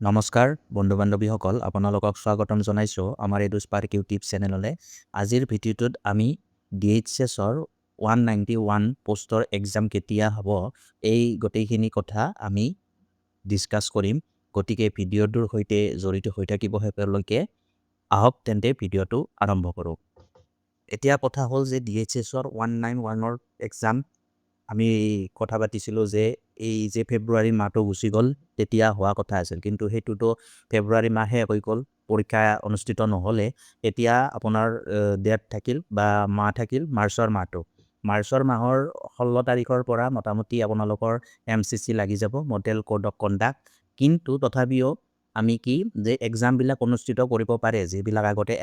নমস্কাৰ বন্ধু বান্ধৱীসকল, আপোনালোকক স্বাগতম জনাইছোঁ আমাৰ এডু স্পাৰ্ক ইউটিউব চেনেললৈ। আজিৰ ভিডিঅ'টোত আমি DHSৰ 191 পোষ্টৰ এক্সাম কেতিয়া হ'ব এই গোটেইখিনি কথা আমি ডিছকাছ কৰিম। গতিকে ভিডিঅ'টোৰ সৈতে জড়িত হৈ থাকিব শেষলৈকে। আহক তেন্তে ভিডিঅ'টো আৰম্ভ কৰোঁ। এতিয়া কথা হ'ল যে DHSৰ 191ৰ এক্সাম আমি কথা পাতিছিলোঁ যে এই যে ফেব্ৰুৱাৰী মাহটো গুচি গ'ল তেতিয়া হোৱা কথা আছিল, কিন্তু সেইটোতো ফেব্ৰুৱাৰী মাহে হৈ গ'ল, পৰীক্ষা অনুষ্ঠিত নহ'লে। এতিয়া আপোনাৰ ডেট থাকিল বা মাহ থাকিল মাৰ্চৰ মাহটো। মাৰ্চৰ মাহৰ 16 তাৰিখৰ পৰা মোটামুটি আপোনালোকৰ MCC লাগি যাব, মডেল কোড অফ কণ্ডাক্ট। কিন্তু তথাপিও আমি কি যে এক্সামবিলাক অনুষ্ঠিত কৰিব পাৰে, যিবিলাক আগতে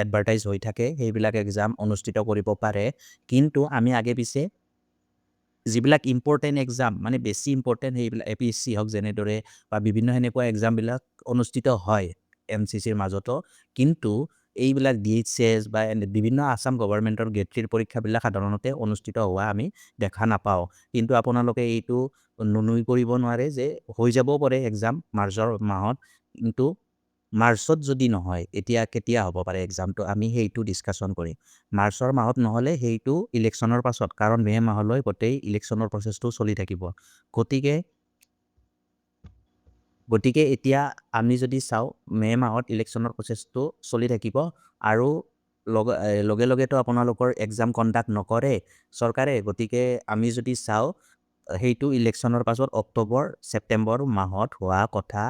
এডভাৰটাইজ হৈ থাকে সেইবিলাক এক্সাম অনুষ্ঠিত কৰিব পাৰে। কিন্তু আমি আগে পিছে যিবিলাক ইম্পৰ্টেণ্ট এক্সাম মানে বেছি ইম্পৰ্টেণ্ট সেইবিলাক APSC হওক যেনেদৰে বা বিভিন্ন সেনেকুৱা এক্সামবিলাক অনুষ্ঠিত হয় MCCৰ মাজতো, কিন্তু এইবিলাক DHS বা বিভিন্ন আছাম গভৰ্ণমেণ্টৰ গ্ৰেড 3ৰ পৰীক্ষাবিলাক সাধাৰণতে অনুষ্ঠিত হোৱা আমি দেখা নাপাওঁ। কিন্তু আপোনালোকে এইটো নুই কৰিব নোৱাৰে যে হৈ যাবও পাৰে এক্সাম মাৰ্চৰ মাহত, কিন্তু মাৰ্চত যদি নহয় এতিয়া কেতিয়া হ'ব পাৰে এক্সামটো আমি সেইটো ডিছকাশ্যন কৰিম। মাৰ্চৰ মাহত নহ'লে সেইটো ইলেকশ্যনৰ পাছত, কাৰণ মে' মাহলৈ গোটেই ইলেকশ্যনৰ প্ৰচেছটো চলি থাকিব। গতিকে এতিয়া আমি যদি চাওঁ মে' মাহত ইলেকশ্যনৰ প্ৰচেছটো চলি থাকিব আৰু লগে লগেতো আপোনালোকৰ এক্সাম কণ্ডাক্ট নকৰে চৰকাৰে। গতিকে আমি যদি চাওঁ সেইটো ইলেকশ্যনৰ পাছত অক্টোবৰ ছেপ্টেম্বৰ মাহত হোৱা কথা,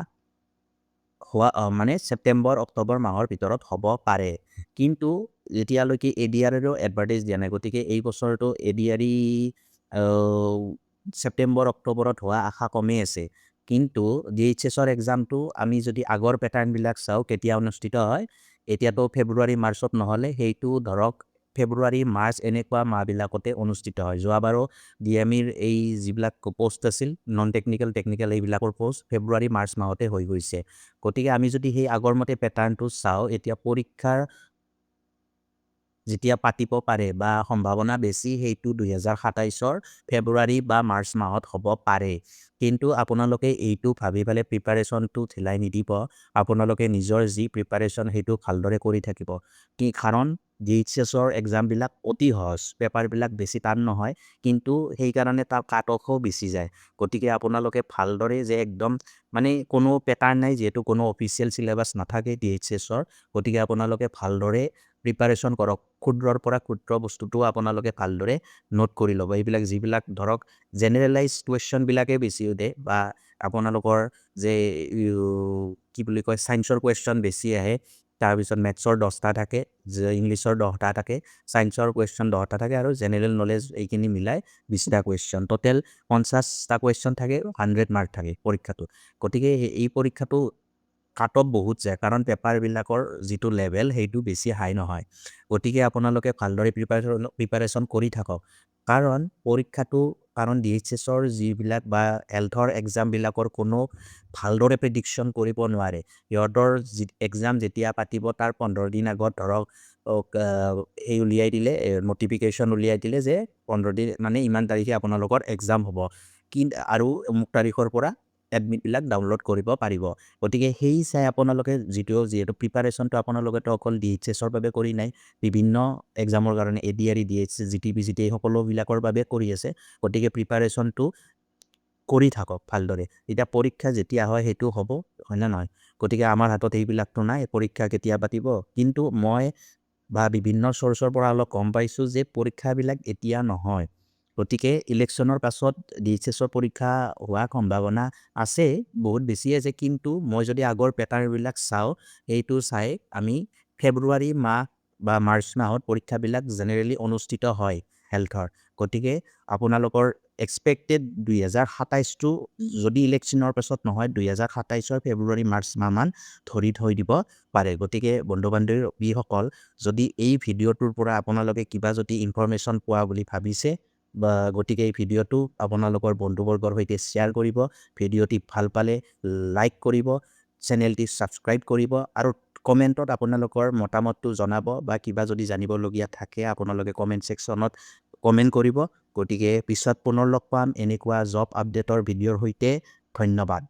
মানে ছেপ্টেম্বৰ অক্টোবৰ মাহৰ ভিতৰত হ'ব পাৰে। কিন্তু এতিয়ালৈকে ADRৰো এডভাৰটাইজ দিয়া নাই, গতিকে এই বছৰটো ADR ছেপ্টেম্বৰ অক্টোবৰত হোৱা আশা কমেই আছে। কিন্তু DHSৰ এক্সামটো আমি যদি আগৰ পেটাৰ্ণবিলাক চাওঁ কেতিয়া অনুষ্ঠিত হয়, এতিয়াতো ফেব্ৰুৱাৰী মাৰ্চত নহ'লে সেইটো ধৰক ফেব্ৰুৱাৰী মাৰ্চ এনেকুৱা মাহবিলাকতে অনুষ্ঠিত হয়। যোৱাবাৰো DMEৰ এই যিবিলাক পোষ্ট আছিল নন টেকনিকেল টেকনিকেল এইবিলাকৰ পোষ্ট ফেব্ৰুৱাৰী মাৰ্চ মাহতে হৈ গৈছে। গতিকে আমি যদি সেই আগৰ মতে পেটাৰ্ণটো চাওঁ, এতিয়া পৰীক্ষাৰ যেতিয়া পাতিব পাৰে বা সম্ভাৱনা বেছি সেইটো 2027ৰ ফেব্ৰুৱাৰী বা মাৰ্চ মাহত হ'ব পাৰে। কিন্তু আপোনালোকে এইটো ভাবি পেলাই প্ৰিপাৰেশ্যনটো ঢিলাই নিদিব, আপোনালোকে নিজৰ যি প্ৰিপাৰেশ্যন সেইটো ভালদৰে কৰি থাকিব। কাৰণ DHSৰ এক্সামবিলাক অতি সহজ, পেপাৰবিলাক বেছি টান নহয়, কিন্তু সেইকাৰণে তাৰ কাট অফো বেছি যায়। গতিকে আপোনালোকে ভালদৰে যে একদম মানে কোনো পেটাৰ্ণ নাই, যিহেতু কোনো অফিচিয়েল চিলেবাছ নাথাকে DHSৰ, গতিকে আপোনালোকে ভালদৰে প্ৰিপাৰেশ্যন কৰক। ক্ষুদ্ৰৰ পৰা ক্ষুদ্ৰ বস্তুটো আপোনালোকে ভালদৰে নোট কৰি ল'ব। এইবিলাক যিবিলাক ধৰক জেনেৰেলাইজ কুৱেশ্যনবিলাকে বেছি সোধে বা আপোনালোকৰ যে কি বুলি কয় ছায়েন্সৰ কুৱেশ্যন বেছি আহে, তাৰপিছত মেথছৰ 10টা থাকে, ইংলিছৰ 10টা থাকে, ছায়েন্সৰ কুৱেশ্যন 10টা থাকে আৰু জেনেৰেল নলেজ এইখিনি মিলাই 20টা কুৱেশ্যন, টোটেল 50টা কুৱেশ্যন থাকে, 100 মাৰ্ক থাকে পৰীক্ষাটো। গতিকে এই পৰীক্ষাটো কাট অফ বহুত যায়, কাৰণ পেপাৰবিলাকৰ যিটো লেভেল সেইটো বেছি হাই নহয়। গতিকে আপোনালোকে ভালদৰে প্ৰিপাৰেশ্যন কৰি থাকক, কাৰণ পৰীক্ষাটো DHSৰ যিবিলাক বা হেল্থৰ এক্সামবিলাকৰ কোনো ভালদৰে প্ৰেডিকশ্যন কৰিব নোৱাৰে। সিহঁতৰ এক্সাম যেতিয়া পাতিব তাৰ 15 দিন আগত ধৰক এই উলিয়াই দিলে, নটিফিকেশ্যন উলিয়াই দিলে যে 15 দিন মানে ইমান তাৰিখে আপোনালোকৰ এক্সাম হ'ব, আৰু অমুক তাৰিখৰ পৰা এডমিটবিলাক ডাউনলোড কৰিব পাৰিব। গতিকে সেই চাই আপোনালোকে যিহেতু প্ৰিপাৰেশ্যনটো আপোনালোকেতো অকল DHSৰ বাবে কৰি নাই, বিভিন্ন এক্সামৰ কাৰণে ADR, DHS, GTPCT সকলোবিলাকৰ বাবে কৰি আছে। গতিকে প্ৰিপাৰেশ্যনটো কৰি থাকক ভালদৰে, এতিয়া পৰীক্ষা যেতিয়া হয় সেইটো হ'ব, হয়নে নহয়? গতিকে আমাৰ হাতত এইবিলাকতো নাই, পৰীক্ষা কেতিয়া পাতিব। কিন্তু মই বা বিভিন্ন চ'ৰ্চৰ পৰা অলপ গম পাইছোঁ যে পৰীক্ষাবিলাক এতিয়া নহয়। গতিকে ইলেকশ্যনৰ পাছত DHSৰ পৰীক্ষা হোৱাৰ সম্ভাৱনা আছে, বহুত বেছি আছে। কিন্তু মই যদি আগৰ পেটাৰ্ণবিলাক চাওঁ, সেইটো চাই আমি ফেব্ৰুৱাৰী মাহ বা মাৰ্চ মাহত পৰীক্ষাবিলাক জেনেৰেলি অনুষ্ঠিত হয় হেল্থৰ। গতিকে আপোনালোকৰ এক্সপেক্টেড 2027টো যদি ইলেকশ্যনৰ পাছত নহয়, 2027ৰ ফেব্ৰুৱাৰী মাৰ্চ মাহমান ধৰি থৈ দিব পাৰে। গতিকে বন্ধু বান্ধৱীসকল, যদি এই ভিডিঅ'টোৰ পৰা আপোনালোকে কিবা যদি ইনফৰমেশ্যন পোৱা বুলি ভাবিছে, গতিকে এই ভিডিঅ'টো আপোনালোকৰ বন্ধুবৰ্গৰ সৈতে শ্বেয়াৰ কৰিব, ভিডিঅ'টি ভাল পালে লাইক কৰিব, চেনেলটি ছাবস্ক্ৰাইব কৰিব আৰু কমেণ্টত আপোনালোকৰ মতামতটো জনাব, বা কিবা যদি জানিবলগীয়া থাকে আপোনালোকে কমেণ্ট ছেকশ্যনত কমেণ্ট কৰিব। গতিকে পিছত পুনৰ লগ পাম এনেকুৱা জব আপডেটৰ ভিডিঅ'ৰ সৈতে। ধন্যবাদ।